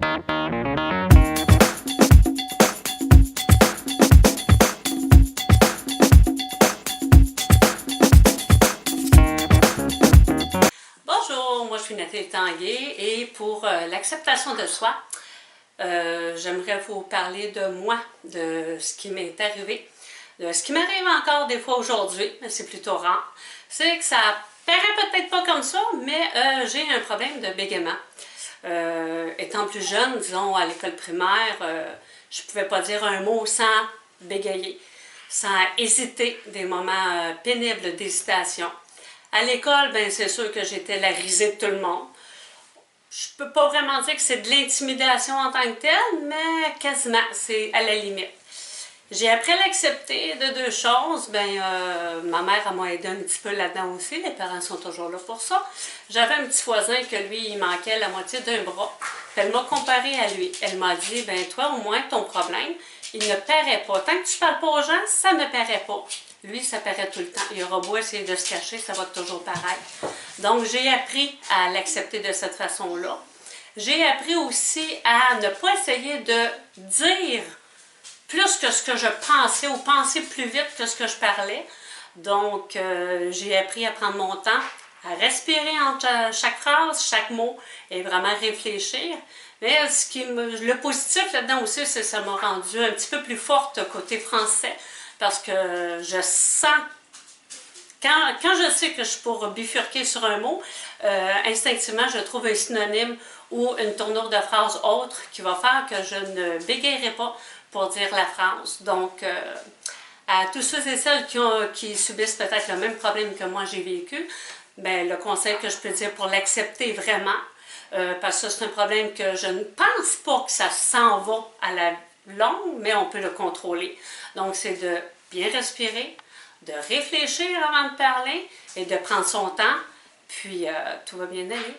Bonjour, moi je suis Nathalie Tanguay et pour l'acceptation de soi, j'aimerais vous parler de moi, de ce qui m'est arrivé, de ce qui m'arrive encore des fois aujourd'hui, mais c'est plutôt rare. C'est que ça paraît peut-être pas comme ça, mais j'ai un problème de bégaiement. Étant plus jeune, disons à l'école primaire, je ne pouvais pas dire un mot sans bégayer, sans hésiter, des moments pénibles d'hésitation. À l'école, ben, c'est sûr que j'étais la risée de tout le monde. Je peux pas vraiment dire que c'est de l'intimidation en tant que telle, mais quasiment, c'est à la limite. J'ai appris à l'accepter de deux choses. Ma mère m'a aidé un petit peu là-dedans aussi. Les parents sont toujours là pour ça. J'avais un petit voisin que lui, il manquait la moitié d'un bras. Elle m'a comparé à lui. Elle m'a dit, ben toi, au moins, ton problème, il ne paraît pas. Tant que tu parles pas aux gens, ça ne paraît pas. Lui, ça paraît tout le temps. Il aura beau essayer de se cacher, ça va toujours pareil. Donc, j'ai appris à l'accepter de cette façon-là. J'ai appris aussi à ne pas essayer de dire plus que ce que je pensais ou penser plus vite que ce que je parlais. Donc, j'ai appris à prendre mon temps, à respirer entre chaque phrase, chaque mot et vraiment réfléchir. Mais le positif là-dedans aussi, c'est que ça m'a rendu un petit peu plus forte côté français parce que je sens, quand je sais que je suis pour bifurquer sur un mot, instinctivement, je trouve un synonyme ou une tournure de phrase autre qui va faire que je ne bégayerai pas pour dire la phrase. Donc, à tous ceux et celles qui subissent peut-être le même problème que moi j'ai vécu, ben, le conseil que je peux dire pour l'accepter vraiment, parce que c'est un problème que je ne pense pas que ça s'en va à la longue, mais on peut le contrôler. Donc, c'est de bien respirer, de réfléchir avant de parler et de prendre son temps, puis tout va bien aller.